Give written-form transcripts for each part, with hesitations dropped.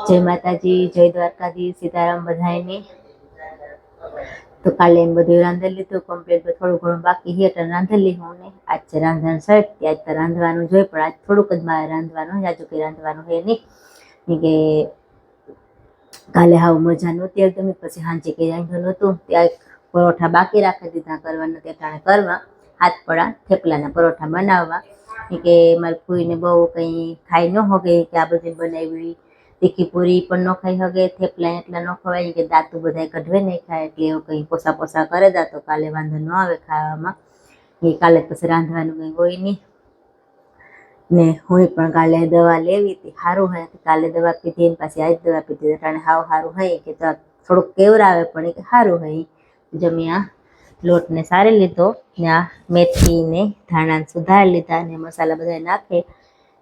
જય માતાજી, જય દ્વારકાધીશ, સીતારામ બધાયને। તો કાલે એમ બધું રાંધી લીધું કમ્પ્લીટ, થોડું ઘણું બાકી છે એટલે રાંધી લીધું ને આજ છે રાંધણ સેટ। આજ તો રાંધવાનું જોઈએ પણ આજ થોડુંક જ મારે રાંધવાનું, આજુ કંઈ રાંધવાનું છે નહીં કે કાલે હાવ મજા નહોતી એકદમ, પછી સાંજે કંઈ રાંધ્યું નહોતું, ત્યાં પરોઠા બાકી રાખી દીધા કરવાના, ત્યાં કરવા હાથપડા થેપલાના પરોઠા બનાવવા કે મારી ફૂઈને બહુ કંઈ ખાઈ ન હોગે કે આ બધી બનાવી તીખી પૂરી પણ ન ખાઈ શકે, થેપલા એટલા ન ખવાય કે દાંતું બધા કઢવે નહીં ખાય, એટલે એવું કંઈ પોસા કરે દા તો કાલે વાંધો ન આવે ખાવામાં। એ કાલે પછી રાંધવાનું કંઈ હોય નહીં ને હું પણ કાલે દવા લેવી હતી, સારું હોય કાલે દવા પીધી એની પાછી આજ દવા પીધી એટલે હાવ સારું હોય કે થોડુંક કેવરાવે પણ એ કે સારું હોય। જમ્યા લોટને સારી લીધો ને આ મેથી ને ધાણા સુધારી લીધા ને મસાલા બધા નાખે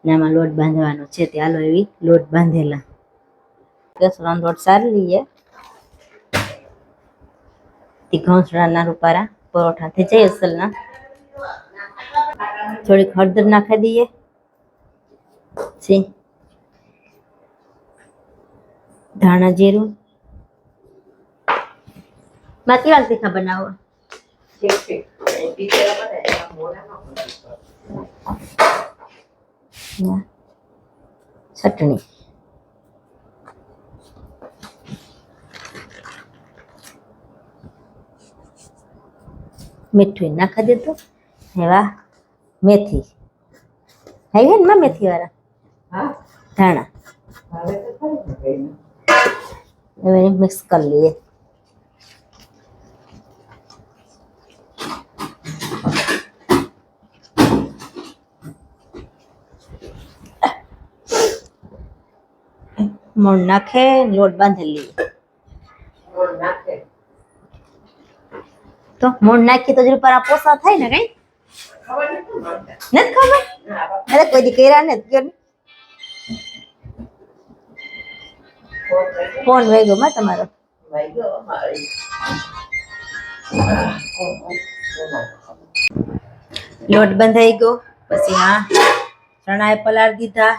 ને આમાં લોટ બાંધવાનો છે, તે હાલો એવી લોટ બાંધેલા ઘઉંસળાનો લોટ સારી લઈએ, તે ઘઉંસળાના રૂપારા પરોઠા થઈ જાય અસલના। થોડીક હળદર નાખી દઈએ, ધાણા જીરું માં કેવા તીખા બનાવો ચટણી મીઠું નાખી દીધું, એવા મેથી ખાઈ ને મેથી વાળા ધાણા હવે મિક્સ કરી લઈએ। મોણ નાખે લોટ બાંધી લઈએ, તો મોણ નાખી તો જરી પર આ પોસા થાય ને કઈ નથી ખબર, અરે કોઈ દી કર્યા ને ફોન વાગ્યો માં તમારો લોટ બંધાઈ ગયો, પછી આ ચણા એ પલાળી દીધા,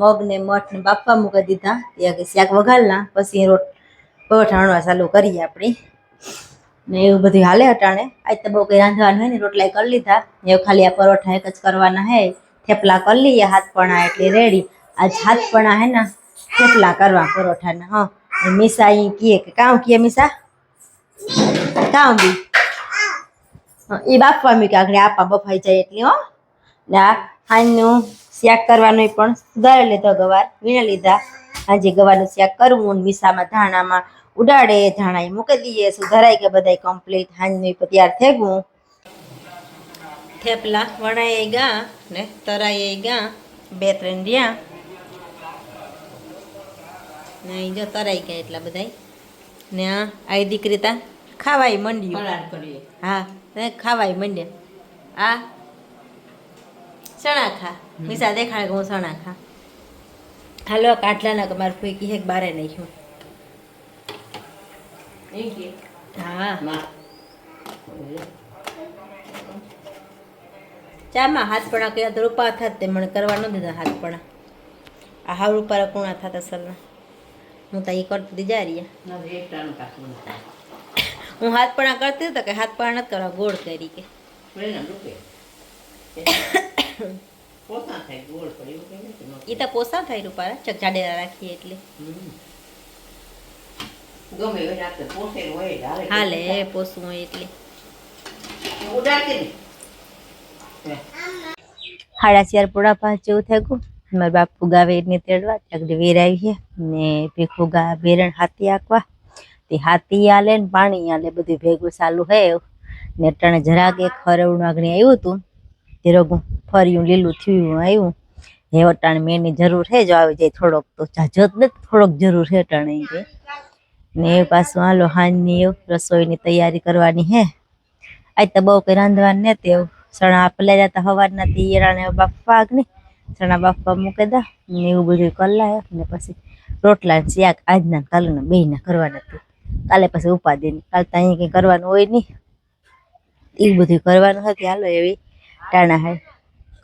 મગ ને મઠ ને બાફવા મૂકી દીધા, ત્યાં શાક વઘારના પછી પરોઠા વણવા ચાલુ કરીએ આપણે ને એવું બધું હાલે અટાણે। આજ તો બહુ કંઈ રાંધવાનું હોય ને, રોટલા કરી લીધા, એવું ખાલી આ પરોઠા એક જ કરવાના હે, થેપલા કરી લઈએ હાથપણા એટલે રેડી। આજ હાથપણા હે ને થેપલા કરવા પરોઠાના। હા મીસા અહીં કીએ કે કામ કીએ મીસા કામ બી એ બાફવા મૂક્યા આગળ આપા બફાઈ જાય એટલે હો ને આ હાંજનું શાક કરવાનું પણ સુધારી લીધો, ગવાર વીણી લીધા, આજે ગવારનું શાક કરવું, મીસામાં ધાણામાં ઉડાડે, ધાણા એ મૂકી દઈએ, સુધારાઈ કે બધા કમ્પ્લીટ, હાંજનું તૈયાર થઈ ગયું। થેપલા વણાઈ ગયા ને તરાઈ ગયા, 2-3 રહ્યા ને જો તરાઈ ગયા એટલા બધા ને આ દીકરી તા ખાવાય મંડ્યું, હા ખાવાય મંડ્યા, આ ચણા ખા મીસા દેખાડે કે હું ચણા ખા, હાલો કાટલાના કે મારે કોઈ કહે બારે નાખ્યું, હા ચામાં હાથપણા કયા તો રૂપા થાત તે મને કરવા ન દીધા હાથપણા, આ હાવ રૂપારા કોણા થતા અસલના, હું તો એ કરતી જા રહી, હું હાથપણા કરતી તો કે હાથપણા નથી કરવા ગોળ કરી કે એ તો પોસા થાય રૂપારા ચક જાડેરા રાખીએ એટલે હાલે પોસવું હોય એટલે। 4:30 પોણા 5 જેવું થઈ ગયું, મારા બાપુ ગાવે ને તેડવા ત્યાં વેર આવી છે ને ભીખું ગા બેરણ હાથી આંકવા, તે હાથી આલે ને પાણી આલે બધું ભેગું ચાલુ હે ને અટાણે જરાક એક હરવણું આગળ આવ્યું હતું, તે રગું ફર્યું લીલું થયું આવ્યું, હે અટાણે મેની જરૂર છે, જો આવી જાય થોડોક તો જાજો જ નથી, થોડોક જરૂર છે અટાણે કે ને પાછું હાલો હાંજની રસોઈની તૈયારી કરવાની હે। આજ તો બહુ કંઈ રાંધવાનું નથી, એવું ચણા આપેલા જતા સવારના તીરાને બાફવા આગળ ચણા બાફવા મૂકી દા ને એવું બધું કરી લાવે ને પછી રોટલા શાક આજના કાલના બેયના કરવાના હતી, કાલે પછી ઉપાધિ નહીં, કાલે તો અહીં કંઈ કરવાનું હોય નહીં, એવું બધું કરવાનું હતું। હાલો એવી ટાણા હાય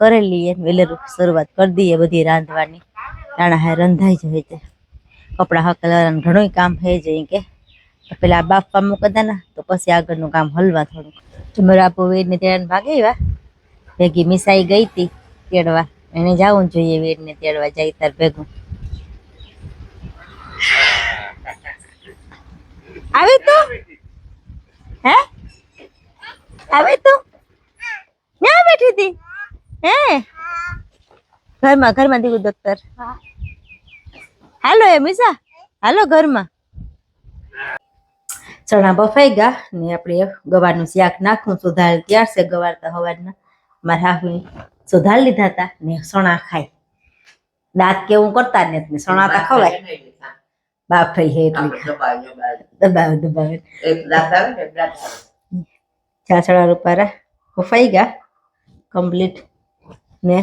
કરી લઈએ, વેલેરું શરૂઆત કરી દઈએ બધી રાંધવાની, ટાણા હાય રંધાઈ જાય છે। કપડાં હકલાવાનું ઘણું કામ થઈ જાય કે પેલા બાફવા મૂકતા ને તો પછી આગળનું કામ હલવા થોડુંક. તમારા આપો વેડને તેડાને ભાગી આવ્યા. ભેગી મિસાઈ ગઈ હતી તેડવા. એને જવું જોઈએ વેડને તેડવા જાય તાર ભેગું. આવી તો હે આવી તો ક્યાં બેઠી હતી હે ઘરમાં દીકું દફતર. હાલો એ મિસા હાલો ઘરમાં. ચણા બફાઈ ગયા ને આપણે ગવારનું શાક નાખવું સુધાર ત્યાર છે. ગવાર તો હવારના મારા હાહુ સુધાર લીધા હતા ને સણા ખાય. દાંત કેવું કરતા ને સણા તો ખવાય. બાફાઈ હે એટલે દબાવે ચાસડા રૂપારા બફાઈ ગયા કમ્પ્લીટ ને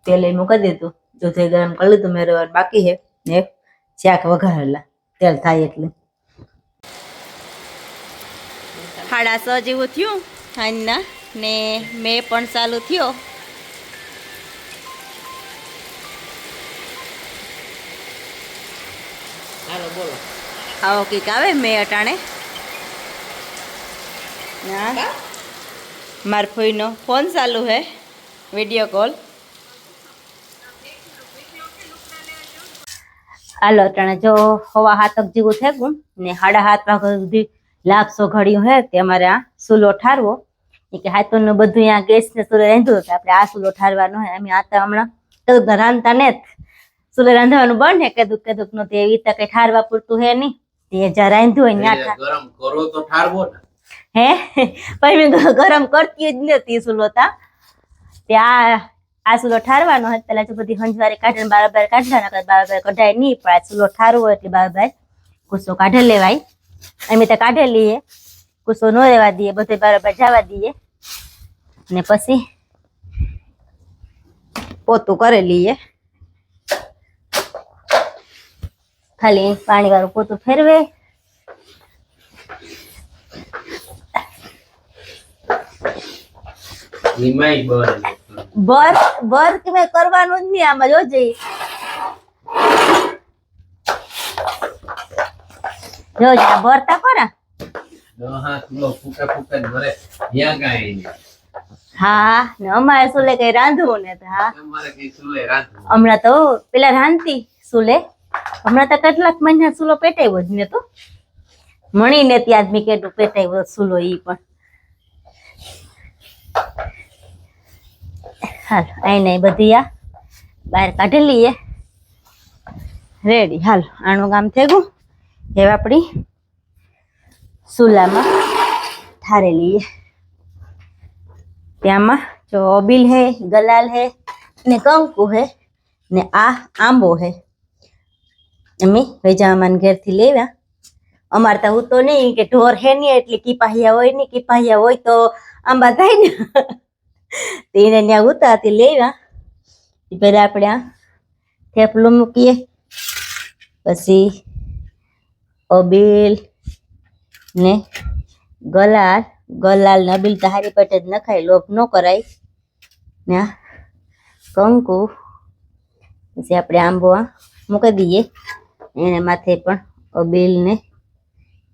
તેલ મૂકી દીધું. દૂધ ગરમ કરી લીધું. મેરવાનું બાકી છે ને શાક વઘારેલા તેલ થાય એટલે. 6:30 જેવું થયું સાંજના ને મેં પણ ચાલુ થયો. આવો કંઈક આવે મેં અટાણે માર ફોઈનો ફોન ચાલુ હે વિડીયો કોલ. હાલો અટાણે જો 7:30 જેવું થઈ ગયું ને 7:30 વાગ્યા સુધી લાગશો ઘડ્યું હે તે અમારે આ ચૂલો ઠારવો. એ કે હાથોનું બધું અહીંયા ગેસ ને ચૂલે રાંધ્યું એટલે આપણે આ ચૂલો ઠારવાનો હે. અમે આ તો હમણાં કદુક રાંધતા ને ચૂલે રાંધવાનું બંધ હે કદુક નું તે એવી રીતે કઈ ઠારવા પૂરતું હે નહીં. તે જ્યાં રાંધ્યું હોય ત્યાં ગરમ કરો તો ઠારવો ને હે પણ મેં ગરમ કરતી જ નથી ચૂલો તા. તે આ ચૂલો ઠારવાનો હોય પેલા જો બધી હંજવારી કાઢીને બાર કાઢવાના બાર કઢાય નહીં પણ આ ચૂલો ઠારવો એટલે બાર ગુસ્સો કાઢી લેવાય. અમે તો કાઢેલી હે ગુસ્સો ન રહેવા દઈએ બધે બરાબર જવા દઈએ ને પછી પોતું કરેલી હે. ખાલી પાણી વાળું પોતું ફેરવે બર કે મેં કરવાનું જ નહીં. આમાં જોજે ભરતા કોરા હા ને અમારે સુલે કઈ રાંધવું ને હા હમણાં તો પેલા રાંધતી સુલે. હમણાં તો કેટલાક મહિના ચૂલો પેટાવ્યો જ ને તો મણી ને ત્યાં આદમી કેટલું પેટાવ્યો ચૂલો ઈ પણ. હાલ આઈને બધી આ બહાર કાઢેલી હે રેડી. હાલ આનું કામ થઈ ગયું. હવે આપણી ચૂલામાં ઠારેલી હે. ત્યાંમાં જો અબીલ હે ગલાલ હે ને કંકુ હે ને આ આંબો હે. અમે વેજામાન ઘેરથી લેવા. અમારે તો હું તો નહીં કે ઢોર હે નહીં એટલે કીપાહિયા હોય ને કીપાહિયા હોય તો આંબા થાય ને તેને ત્યાં ઉતારતી લેવા. પેલા આપણે આ થેપલું મૂકીએ પછી અબીલ ને ગલાલ ને અબીલ તો હારી પેટે જ નખાય લોભ ન કરાય ને કંકુ પછી આપણે આંબો મૂકી દઈએ. એને માથે પણ અબીલ ને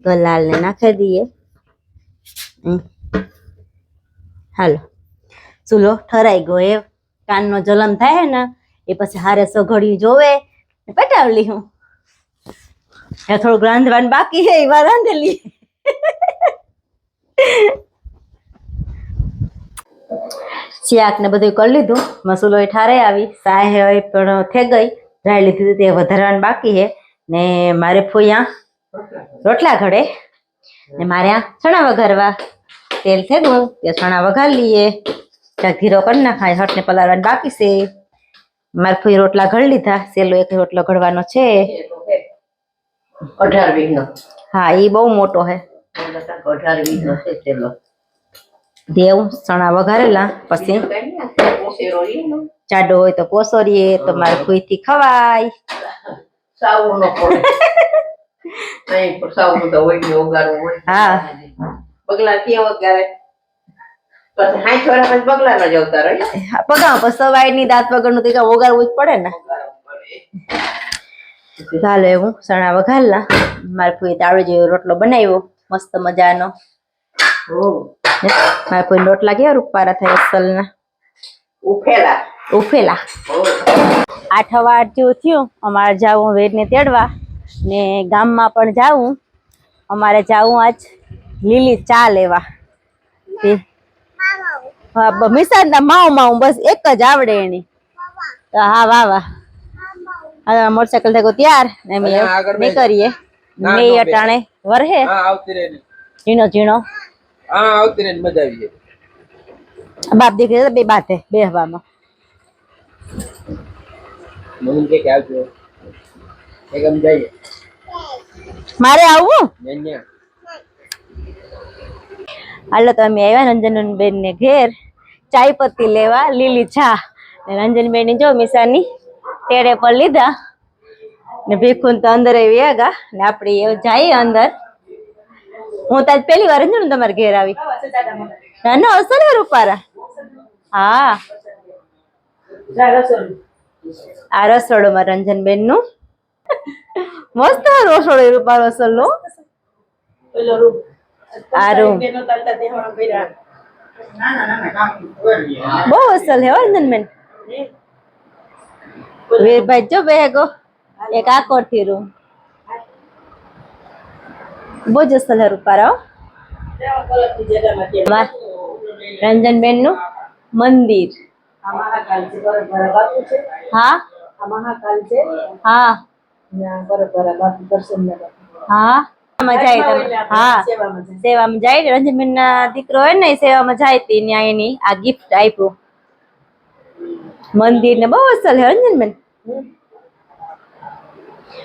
ગલાલ ને નાખી દઈએ. હાલો ચૂલો ઠરાઈ ગયો. એ કાનનો જલમ થાય ને એ પછી હારે સઘળ્યું જોવે પેટાવલી હું થોડુંક રાંધવાનું બાકી છે એવા રાંધેલી. શાક ને બધું કરી લીધું. મસૂલો ઠારે આવી સાહે પણ થઈ ગઈ રાઈ લીધી તે વધારવાનું બાકી છે ને મારે ફોયા રોટલા ઘડે ને મારે આ ચણા વઘારવા તેલ થઈ ગયું તે ચણા વઘાર લઈએ. ઘીરો કરી નાખાય હટ ને પલાળવાનું બાકી છે. મારે ફોઈ રોટલા ઘડી લીધા. સેલો એક રોટલો ઘડવાનો છે 18 વીઘનો. હા એ બહુ મોટો હે 18 વીઘનો છે સેલો. દેવ ચણા વઘારેલા પછી જાડો હોય તો પોસરીએ તો મારે કોઈ થી ખવાય. સાવું ન પડે નહીં પણ સાવું તો હોય ને ઓગાળવું હોય. હા બગલા કેવો ક્યારે પછી 60 વર્ષ પછી બગલા ન જવતા રહે. પગા પછી સવાઈ ની દાંત વગર નું કઈ ઓગાળવું જ પડે ને. ચાલો એવું ચણા વઘારલા મારા ફૂઈ તાવડે જેવો રોટલો બનાવ્યો મસ્ત મજાનો. મારા ફૂઈ રોટલા કેવા રૂપારા થાય અસલના ઉફેલા. 8 વાગ્યા જેવું થયું. અમારે જાવું વેદને તેડવા ને ગામમાં પણ જાવું. અમારે જાવું આજ લીલી ચા લેવા. મિસાદના માવ બસ એક જ આવડે એની. હા વાહ મોટરસાયકલ થકો ત્યાર નહીં કરીએ મેં અટાણે વરહે ઝીણો ઝીણો બાપ દીકરી બે બાતે બે હવામાં મારે આવું. હાલો તો અમે આવ્યા રંજનબેન ને ઘેર ચાય પત્તી લેવા લીલી ચા. રંજનબેન ની જો મિસાની ટેડે પર લીધા ને ભીખુન તો અંદર આવ્યા ને આપડે જઈએ અંદર. હું તો પહેલી વાર જ તમારે ઘેર આવી. ના અસલ હે રૂપારા. હા આ રસોડું માં રંજનબેન નું મસ્ત રસોડું રૂપારો અસલ નું. આ રૂમ બહુ અસલ હે રંજનબેન. વીરભાઈ જો બેગો એક આકોર થી રૂમ બહુ જ અસલ હે રૂપારા. રંજનબેન નું મંદિર. હા હા હા મજા આવી. હા સેવામાં જાય. રંજનબેન ના દીકરો હોય ને સેવામાં જાય તી ન્યા એની આ ગિફ્ટ આપ્યું મંદિર ને બહુ અસલ હે રંજનબેન.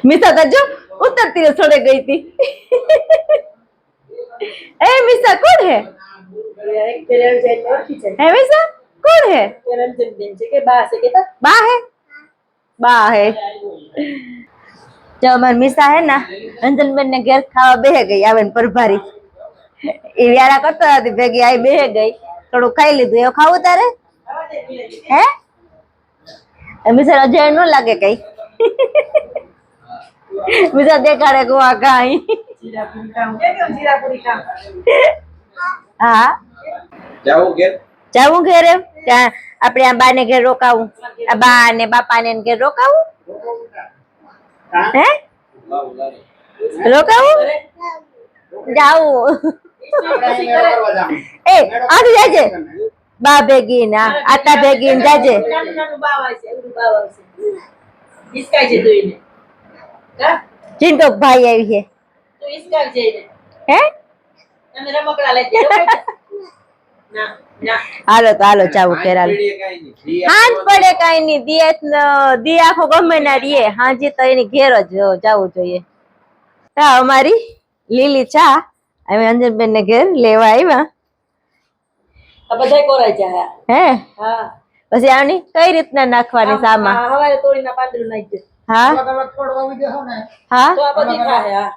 મિસા તો જો ઉતરતી છોડે ગઈ તી. એ મિસા કોણ હે? હે મિસા કોણ હે? બા હે જો અમાર મિસા હે ને રંજનબેન ને ઘેર ખાવા બેહે ગઈ. આવે ને પરભારી એ વ્યારા કરતો હતી ભેગી આવી બેહે ગઈ. થોડું ખાઈ લીધું. એવું ખાવું તારે હે? મિસા અજય નો લાગે કઈ. મિસા દેખાડે ગોવા ગાઈ. હા જાવું ઘેર એમ ત્યાં આપણે આ બા ને ઘેર રોકાવું. આ બા ને બાપા ને ઘેર રોકાવું. હે રોકાવું જાવું. એ આજ જાજે બા ભેગી ના આતા ભેગી જાજે. ચિંતો ભાઈ આવી છે હે. હાલો તો હાલો ચાવું કેરાલ હાજ પડે કઈ નઈ દી આખો ગમે ના રીએ હાજી તો એની ઘેર જ જવું જોઈએ. અમારી લીલી ચા અમે અંજનબેન ને ઘેર લેવા આવ્યા. બધા કોરાઈ જાય હે. પછી આની કઈ રીતના નાખવાની સામા હવારે તોડીના પાંદડું નાખજે. હા હા તો આ બધી થાય. હા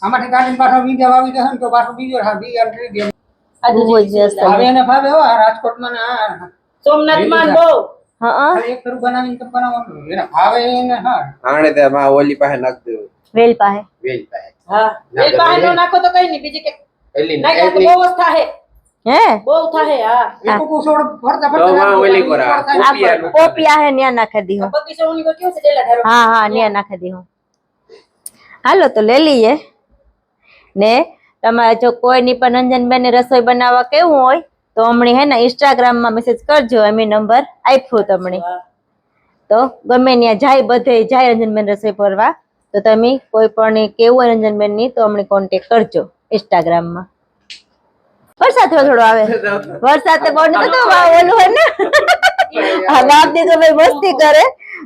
આમાંથી કાઢીને પાછો બીજા વાવી દેહો ને તો પાછો બીજો હા બી એન્ટ્રી દે. બહુ જ હવે એને ભાવે હો રાજકોટમાં ને સોમનાથમાં બહુ. હા એક કરું બનાવીને તો બનાવવાનું એને ભાવે એને. હા આણે તે માં ઓલી પાસે નાખ દે વેલ પાસે હા વેલ પાસે નો નાખો તો કઈ નહીં બીજી કે એલી નાખો તો બહુ વસ્તા હે હે બહુ થાહે. હા એક કોસોડ ફરતા ફરતા ઓલી કોરા કોપિયા હે ન્યા નાખી દીધું. બગીચો ઓની કો કેવું છે ડેલા ધારો. હા ન્યા નાખી દીધું. હાલો તો લઈ લઈએ ને તમારે જો કોઈ ની પણ રંજનબેન ને રસોઈ બનાવવા કેવું હોય તો હમણાં હે ને ઇન્સ્ટાગ્રામ માં મેસેજ કરજો. અમે નંબર આપ્યો તમને તો ગમે ત્યાં જાય બધે જાય રંજનબેન રસોઈ કરવા તો તમે કોઈ પણ કેવું હોય રંજનબેન ની તો અમને કોન્ટેક્ટ કરજો ઇન્સ્ટાગ્રામ માં. વરસાદ થોડો આવે વરસાદ તો બહુ નતો ઓલું હોય ને હા બાપ દી તો ભાઈ મસ્તી કરે.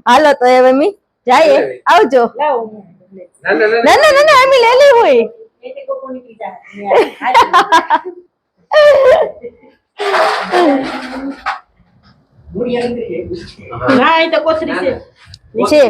હાલો તો હવે મી જાય આવજો. ના અમે લઈ લે હોય ના એ તો કોથરી છે